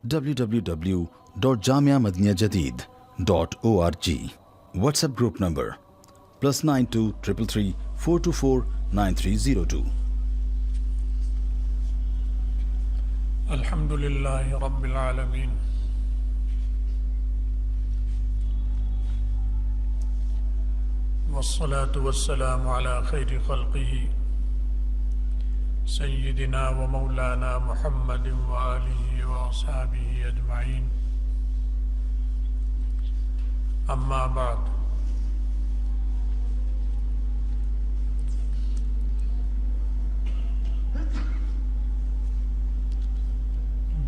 www.jamiamadiniyajadid.org. WhatsApp group number +92 333 424 9302. الحمدللہ رب العالمین والصلاة والسلام على خیر خلقہ سیدنا و مولانا محمد وآلہ واصحابہ اجمعین، اما بعد۔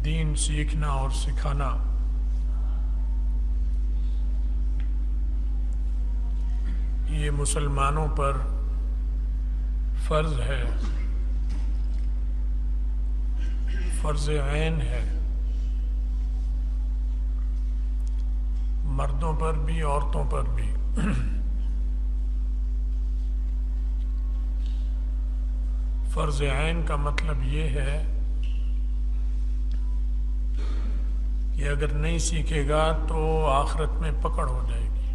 دین سیکھنا اور سکھانا یہ مسلمانوں پر فرض ہے، فرض عین ہے، مردوں پر بھی عورتوں پر بھی۔ فرض عین کا مطلب یہ ہے کہ اگر نہیں سیکھے گا تو آخرت میں پکڑ ہو جائے گی،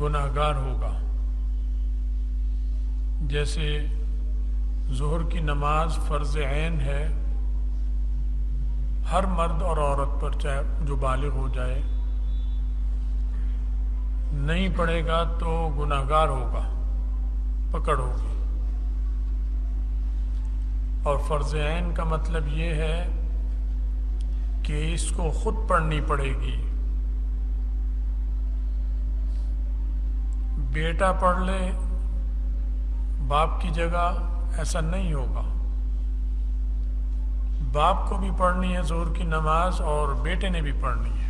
گناہ گار ہوگا۔ جیسے ظہر کی نماز فرض عین ہے، ہر مرد اور عورت پر، چاہے جو بالغ ہو جائے، نہیں پڑھے گا تو گناہ گار ہوگا، پکڑ ہوگی۔ اور فرض عین کا مطلب یہ ہے کہ اس کو خود پڑھنی پڑے گی۔ بیٹا پڑھ لے باپ کی جگہ، ایسا نہیں ہوگا۔ باپ کو بھی پڑھنی ہے ظہر کی نماز اور بیٹے نے بھی پڑھنی ہے۔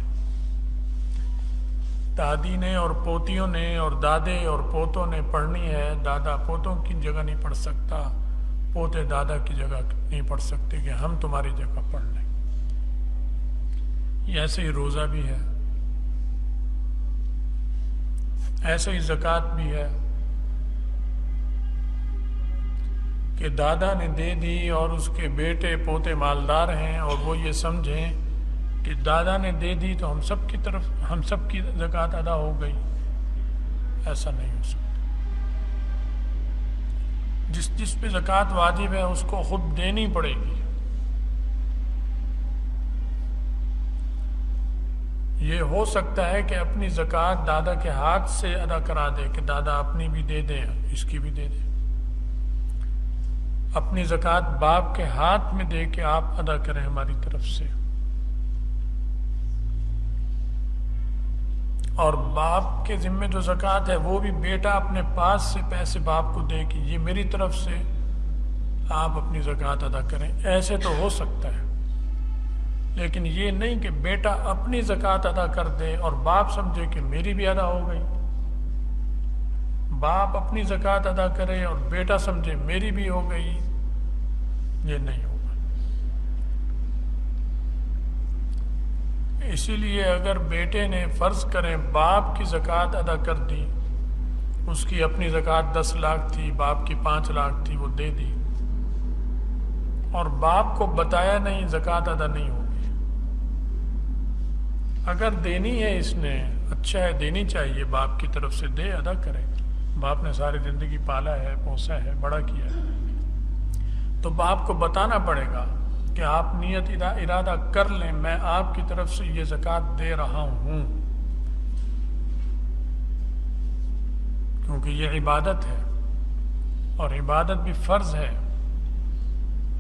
دادی نے اور پوتیوں نے اور دادے اور پوتوں نے پڑھنی ہے۔ دادا پوتوں کی جگہ نہیں پڑھ سکتا، پوتے دادا کی جگہ نہیں پڑھ سکتے کہ ہم تمہاری جگہ پڑھ لیں۔ ایسے ہی روزہ بھی ہے، ایسے ہی زکوٰۃ بھی ہے کہ دادا نے دے دی اور اس کے بیٹے پوتے مالدار ہیں اور وہ یہ سمجھیں کہ دادا نے دے دی تو ہم سب کی زکوٰۃ ادا ہو گئی۔ ایسا نہیں ہو سکتا۔ جس پہ زکوٰۃ واجب ہے اس کو خود دینی پڑے گی۔ یہ ہو سکتا ہے کہ اپنی زکوٰۃ دادا کے ہاتھ سے ادا کرا دے کہ دادا اپنی بھی دے دیں، اس کی بھی دے دیں۔ اپنی زکوٰۃ باپ کے ہاتھ میں دے کے آپ ادا کریں ہماری طرف سے، اور باپ کے ذمے جو زکوٰۃ ہے وہ بھی بیٹا اپنے پاس سے پیسے باپ کو دے کہ یہ میری طرف سے آپ اپنی زکوٰۃ ادا کریں۔ ایسے تو ہو سکتا ہے، لیکن یہ نہیں کہ بیٹا اپنی زکوٰۃ ادا کر دے اور باپ سمجھے کہ میری بھی ادا ہو گئی۔ باپ اپنی زکوٰۃ ادا کرے اور بیٹا سمجھے میری بھی ہو گئی، یہ نہیں ہوگا۔ اسی لیے اگر بیٹے نے فرض کریں باپ کی زکوٰۃ ادا کر دی، اس کی اپنی زکوٰۃ 10 لاکھ تھی، باپ کی 5 لاکھ تھی، وہ دے دی، اور باپ کو بتایا نہیں، زکوٰۃ ادا نہیں ہوگی۔ اگر دینی ہے اس نے، اچھا ہے، دینی چاہیے، باپ کی طرف سے دے، ادا کرے۔ باپ نے ساری زندگی پالا ہے، پوسا ہے، بڑا کیا ہے، تو باپ کو بتانا پڑے گا کہ آپ نیت ارادہ کر لیں میں آپ کی طرف سے یہ زکوٰۃ دے رہا ہوں، کیونکہ یہ عبادت ہے اور عبادت بھی فرض ہے۔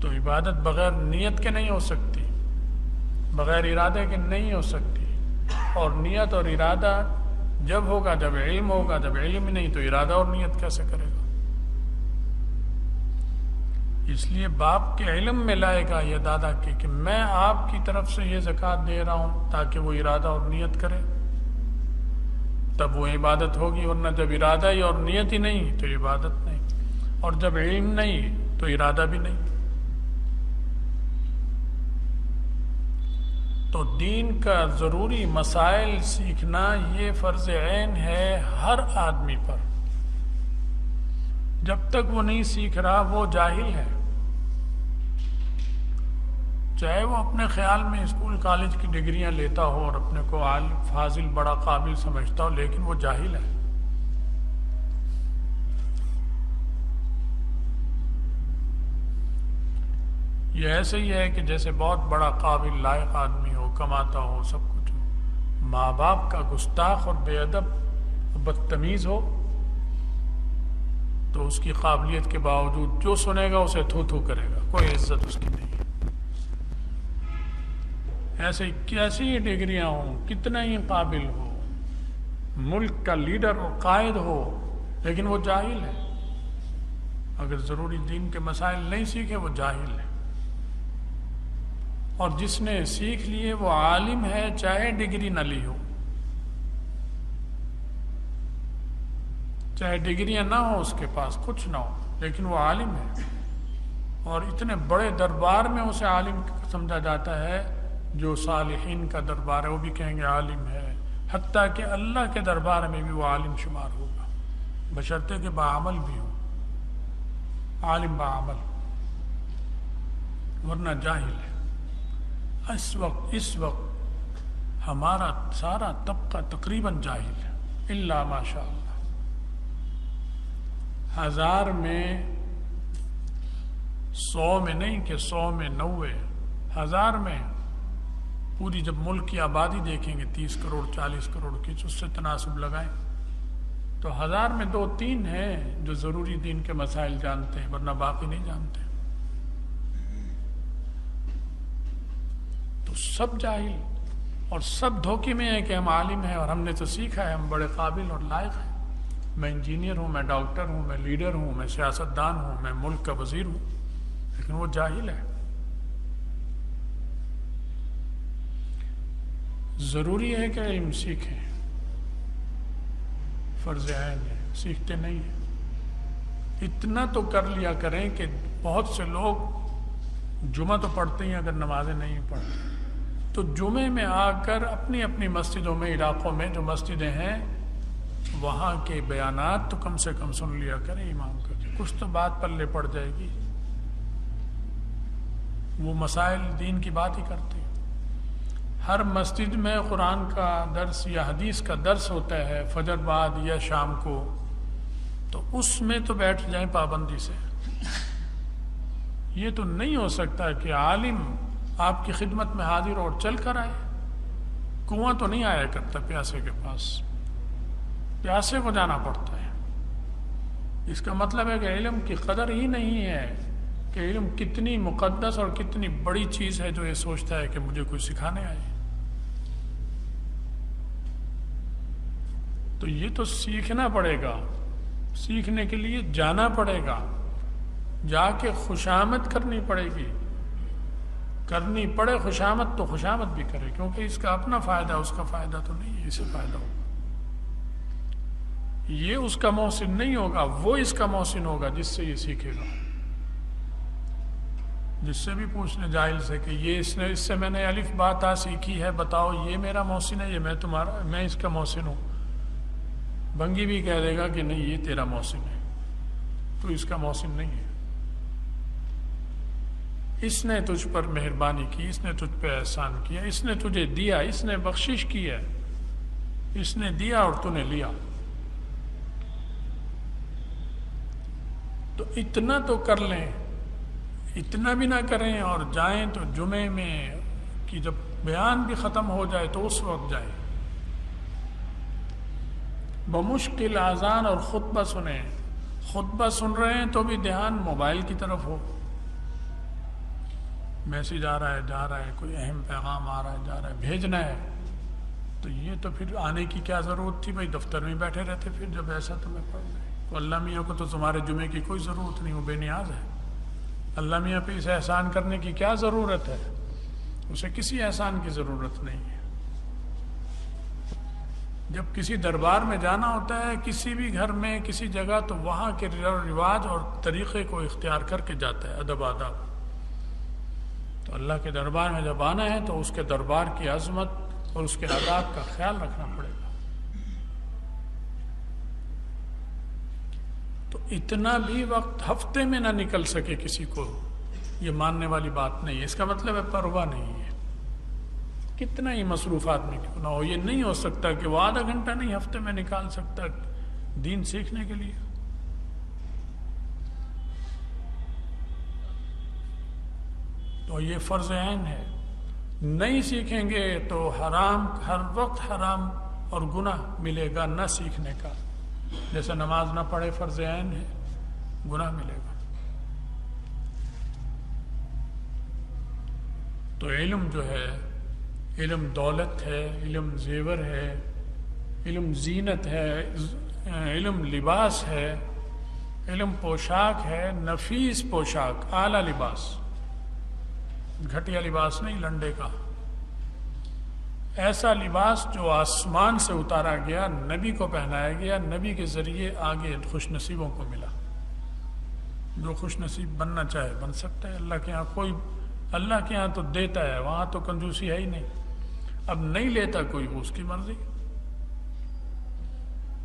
تو عبادت بغیر نیت کے نہیں ہو سکتی، بغیر ارادے کے نہیں ہو سکتی، اور نیت اور ارادہ جب ہوگا جب علم ہوگا، جب علم ہی نہیں تو ارادہ اور نیت کیسے کرے گا؟ اس لیے باپ کے علم میں لائے گا یہ دادا کے کہ میں آپ کی طرف سے یہ زکوٰۃ دے رہا ہوں، تاکہ وہ ارادہ اور نیت کرے، تب وہ عبادت ہوگی۔ ورنہ جب ارادہ ہی اور نیت ہی نہیں تو عبادت نہیں، اور جب علم نہیں تو ارادہ بھی نہیں۔ تو دین کا ضروری مسائل سیکھنا یہ فرض عین ہے ہر آدمی پر۔ جب تک وہ نہیں سیکھ رہا وہ جاہل ہے۔ چاہے وہ اپنے خیال میں اسکول کالج کی ڈگریاں لیتا ہو اور اپنے کو عالم فاضل بڑا قابل سمجھتا ہو، لیکن وہ جاہل ہے. یہ ایسے ہی ہے کہ جیسے بہت بڑا قابل لائق آدمی ہو، کماتا ہو، سب کچھ ہو، ماں باپ کا گستاخ اور بے ادب بدتمیز ہو تو اس کی قابلیت کے باوجود جو سنے گا اسے تھو تھو کرے گا، کوئی عزت اس کی نہیں. ایسے ہی کیسی ہی ڈگریاں ہوں، کتنا ہی قابل ہو، ملک کا لیڈر اور قائد ہو، لیکن وہ جاہل ہے. اگر ضروری دین کے مسائل نہیں سیکھے وہ جاہل ہے. اور جس نے سیکھ لیے وہ عالم ہے، چاہے ڈگری نہ لی ہو، چاہے ڈگریاں نہ ہو اس کے پاس، کچھ نہ ہو، لیکن وہ عالم ہے. اور اتنے بڑے دربار میں اسے عالم سمجھا جاتا ہے. جو صالحین کا دربار ہے وہ بھی کہیں گے عالم ہے، حتیٰ کہ اللہ کے دربار میں بھی وہ عالم شمار ہوگا، بشرطے کہ باعمل بھی ہو، عالم باعمل، ورنہ جاہل ہے. اس وقت ہمارا سارا طبقہ تقریباً جاہل ہے، الا ماشاء اللہ. 1000 میں 100 میں نہیں کہ 100 میں 90، 1000 میں پوری جب ملک کی آبادی دیکھیں گے 30 کروڑ 40 کروڑ کی، اس سے تناسب لگائیں تو 1000 میں 2-3 ہیں جو ضروری دین کے مسائل جانتے ہیں، ورنہ باقی نہیں جانتے. تو سب جاہل اور سب دھوکے میں ہیں کہ ہم عالم ہیں اور ہم نے تو سیکھا ہے، ہم بڑے قابل اور لائق ہیں. میں انجینئر ہوں، میں ڈاکٹر ہوں، میں لیڈر ہوں، میں سیاستدان ہوں، میں ملک کا وزیر ہوں، لیکن وہ جاہل ہے. ضروری ہے کہ علم سیکھیں، فرض عین ہے، سیکھتے نہیں ہیں. اتنا تو کر لیا کریں کہ بہت سے لوگ جمعہ تو پڑھتے ہیں، اگر نمازیں نہیں پڑھتے تو جمعے میں آ کر اپنی اپنی مسجدوں میں، علاقوں میں جو مسجدیں ہیں وہاں کے بیانات تو کم سے کم سن لیا کریں امام کا، کچھ تو بات پلے پڑ جائے گی. وہ مسائل دین کی بات ہی کرتے ہیں. ہر مسجد میں قرآن کا درس یا حدیث کا درس ہوتا ہے فجر بعد یا شام کو، تو اس میں تو بیٹھ جائیں پابندی سے. یہ تو نہیں ہو سکتا کہ عالم آپ کی خدمت میں حاضر اور چل کر آئے. کنواں تو نہیں آیا کرتا پیاسے کے پاس، پیاسے کو جانا پڑتا ہے. اس کا مطلب ہے کہ علم کی قدر ہی نہیں ہے کہ علم کتنی مقدس اور کتنی بڑی چیز ہے جو یہ سوچتا ہے کہ مجھے کوئی سکھانے آئے. تو یہ تو سیکھنا پڑے گا، سیکھنے کے لیے جانا پڑے گا، جا کے خوشامد کرنی پڑے گی. کرنی پڑے خوشامد تو خوشامد بھی کرے، کیونکہ اس کا اپنا فائدہ، اس کا فائدہ تو نہیں ہے، اسے فائدہ ہوگا. یہ اس کا محسن نہیں ہوگا، وہ اس کا محسن ہوگا جس سے یہ سیکھے گا. جس سے بھی پوچھنے جاہل سے کہ یہ اس سے میں نے الف با تا سیکھی ہے، بتاؤ یہ میرا محسن ہے، یہ میں اس کا محسن ہوں. بھنگی بھی کہہ دے گا کہ نہیں یہ تیرا محسن ہے، تو اس کا محسن نہیں ہے. اس نے تجھ پر مہربانی کی، اس نے تجھ پہ احسان کیا، اس نے تجھے دیا، اس نے بخشش کی ہے، اس نے دیا اور تو نے لیا. تو اتنا تو کر لیں. اتنا بھی نہ کریں اور جائیں تو جمعے میں کہ جب بیان بھی ختم ہو جائے تو اس وقت جائیں. بمشکل اذان اور خطبہ سنیں. خطبہ سن رہے ہیں تو بھی دھیان موبائل کی طرف ہو، میسج آ رہا ہے جا رہا ہے، کوئی اہم پیغام آ رہا ہے جا رہا ہے، بھیجنا ہے. تو یہ تو پھر آنے کی کیا ضرورت تھی؟ بھائی دفتر میں بیٹھے رہتے. پھر جب ایسا تمہیں پڑھ رہے تو اللہ میاں کو تو تمہارے جمعے کی کوئی ضرورت نہیں، وہ بے نیاز ہے. اللہ میاں پہ اسے احسان کرنے کی کیا ضرورت ہے؟ اسے کسی احسان کی ضرورت نہیں ہے. جب کسی دربار میں جانا ہوتا ہے، کسی بھی گھر میں کسی جگہ، تو وہاں کے رواج اور طریقے کو اختیار کر کے جاتا ہے، ادب آداب. تو اللہ کے دربار میں جب آنا ہے تو اس کے دربار کی عظمت اور اس کے آداب کا خیال رکھنا پڑے گا. تو اتنا بھی وقت ہفتے میں نہ نکل سکے کسی کو یہ ماننے والی بات نہیں ہے، اس کا مطلب ہے پرواہ نہیں ہے، کتنا ہی مصروفات میں کیوں نہ ہو، یہ نہیں ہو سکتا کہ وہ آدھا گھنٹہ نہیں ہفتے میں نکال سکتا دین سیکھنے کے لیے۔ تو یہ فرض عین ہے، نہیں سیکھیں گے تو حرام، ہر وقت حرام اور گناہ ملے گا نہ سیکھنے کا، جیسے نماز نہ پڑھے فرض عین ہے، گناہ ملے گا۔ تو علم جو ہے، علم دولت ہے، علم زیور ہے، علم زینت ہے، علم لباس ہے، علم پوشاک ہے، نفیس پوشاک، اعلیٰ لباس، گھٹیا لباس نہیں لنڈے کا، ایسا لباس جو آسمان سے اتارا گیا، نبی کو پہنایا گیا، نبی کے ذریعے آگے خوش نصیبوں کو ملا۔ جو خوش نصیب بننا چاہے بن سکتا ہے، اللہ کے ہاں کوئی، اللہ کے ہاں تو دیتا ہے، وہاں تو کنجوسی ہے ہی نہیں، اب نہیں لیتا کوئی، وہ اس کی مرضی۔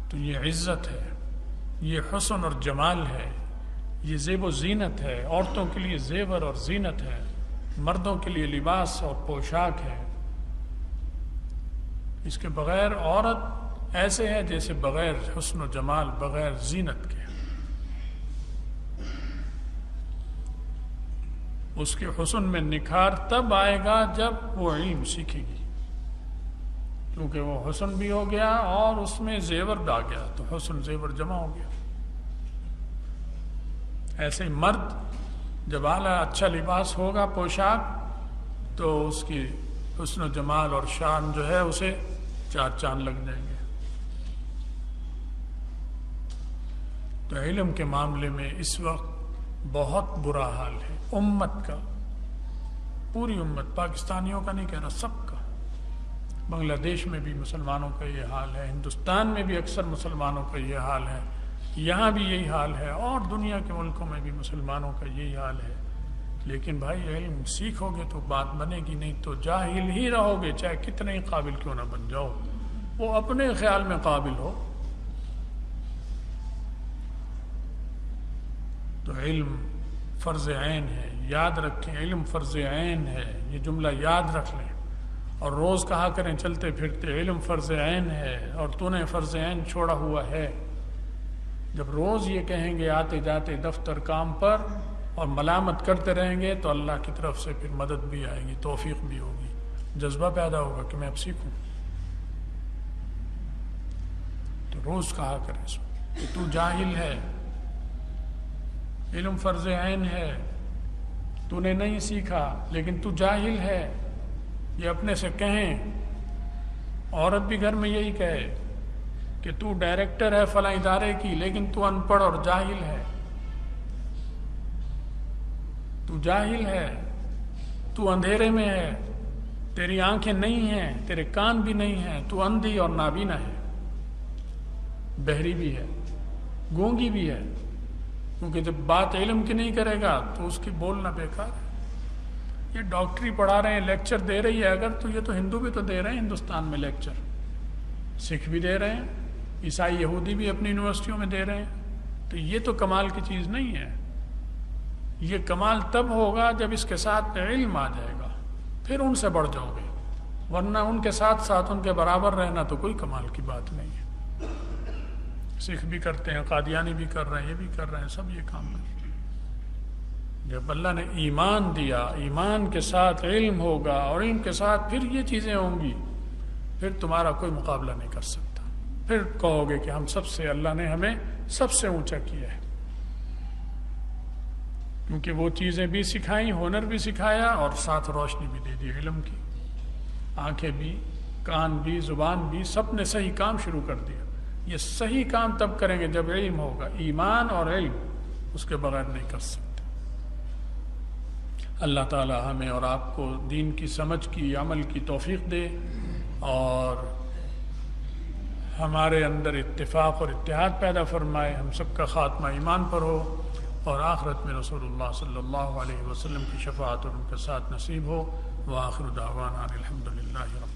تو یہ عزت ہے، یہ حسن اور جمال ہے، یہ زیب و زینت ہے، عورتوں کے لیے زیور اور زینت ہے، مردوں کے لیے لباس اور پوشاک ہے۔ اس کے بغیر عورت ایسے ہے جیسے بغیر حسن و جمال، بغیر زینت کے۔ اس کے حسن میں نکھار تب آئے گا جب وہ علم سیکھے گی، کیونکہ وہ حسن بھی ہو گیا اور اس میں زیور بھی آ گیا، تو حسن زیور جمع ہو گیا۔ ایسے مرد جب اعلیٰ اچھا لباس ہوگا، پوشاک، تو اس کی حسن و جمال اور شان جو ہے اسے چار چاند لگ جائیں گے۔ تو علم کے معاملے میں اس وقت بہت برا حال ہے امت کا، پوری امت، پاکستانیوں کا نہیں کہہ رہا، سب کا۔ بنگلہ دیش میں بھی مسلمانوں کا یہ حال ہے، ہندوستان میں بھی اکثر مسلمانوں کا یہ حال ہے، یہاں بھی یہی حال ہے، اور دنیا کے ملکوں میں بھی مسلمانوں کا یہی حال ہے۔ لیکن بھائی علم سیکھو گے تو بات بنے گی، نہیں تو جاہل ہی رہو گے، چاہے کتنے ہی قابل کیوں نہ بن جاؤ، وہ اپنے خیال میں قابل ہو۔ تو علم فرض عین ہے، یاد رکھیں، علم فرض عین ہے، یہ جملہ یاد رکھ لیں اور روز کہا کریں چلتے پھرتے، علم فرض عین ہے اور تو نے فرض عین چھوڑا ہوا ہے۔ جب روز یہ کہیں گے آتے جاتے دفتر کام پر اور ملامت کرتے رہیں گے تو اللہ کی طرف سے پھر مدد بھی آئے گی، توفیق بھی ہوگی، جذبہ پیدا ہوگا کہ میں اب سیکھوں۔ تو روز کہا کریں سو کہ تو جاہل ہے، علم فرض عین ہے، تو نے نہیں سیکھا لیکن تو جاہل ہے، یہ اپنے سے کہیں۔ عورت بھی گھر میں یہی کہے کہ تو ڈائریکٹر ہے فلاں ادارے کی لیکن تو ان پڑھ اور جاہل ہے، تو جاہل ہے، تو اندھیرے میں ہے، تیری آنکھیں نہیں ہیں، تیرے کان بھی نہیں ہیں، تو اندھی اور نابینا ہے، بہری بھی ہے، گونگی بھی ہے، کیونکہ جب بات علم کی نہیں کرے گا تو اس کی بولنا بیکار ہے۔ یہ ڈاکٹری پڑھا رہے ہیں، لیکچر دے رہی ہے اگر، تو یہ تو ہندو بھی تو دے رہے ہیں ہندوستان میں لیکچر، سکھ بھی دے رہے ہیں، عیسائی یہودی بھی اپنی یونیورسٹیوں میں دے رہے ہیں، تو یہ تو کمال کی چیز نہیں ہے۔ یہ کمال تب ہوگا جب اس کے ساتھ علم آ جائے گا، پھر ان سے بڑھ جاؤ گے، ورنہ ان کے ساتھ ساتھ ان کے برابر رہنا تو کوئی کمال کی بات نہیں ہے۔ سکھ بھی کرتے ہیں، قادیانی بھی کر رہے ہیں، یہ بھی کر رہے ہیں، سب یہ کام کر رہے ہیں۔ جب اللہ نے ایمان دیا، ایمان کے ساتھ علم ہوگا اور علم کے ساتھ پھر یہ چیزیں ہوں گی، پھر تمہارا کوئی مقابلہ نہیں کر سکتا، پھر کہو گے کہ ہم سب سے، اللہ نے ہمیں سب سے اونچا کیا ہے، کیونکہ وہ چیزیں بھی سکھائیں، ہنر بھی سکھایا اور ساتھ روشنی بھی دے دی علم کی، آنکھیں بھی، کان بھی، زبان بھی، سب نے صحیح کام شروع کر دیا۔ یہ صحیح کام تب کریں گے جب علم ہوگا، ایمان اور علم، اس کے بغیر نہیں کر سکتے۔ اللہ تعالی ہمیں اور آپ کو دین کی سمجھ کی، عمل کی توفیق دے، اور ہمارے اندر اتفاق اور اتحاد پیدا فرمائے، ہم سب کا خاتمہ ایمان پر ہو، اور آخرت میں رسول اللہ صلی اللہ علیہ وسلم کی شفاعت اور ان کے ساتھ نصیب ہو۔ وآخر دعوانا الحمدللہ رب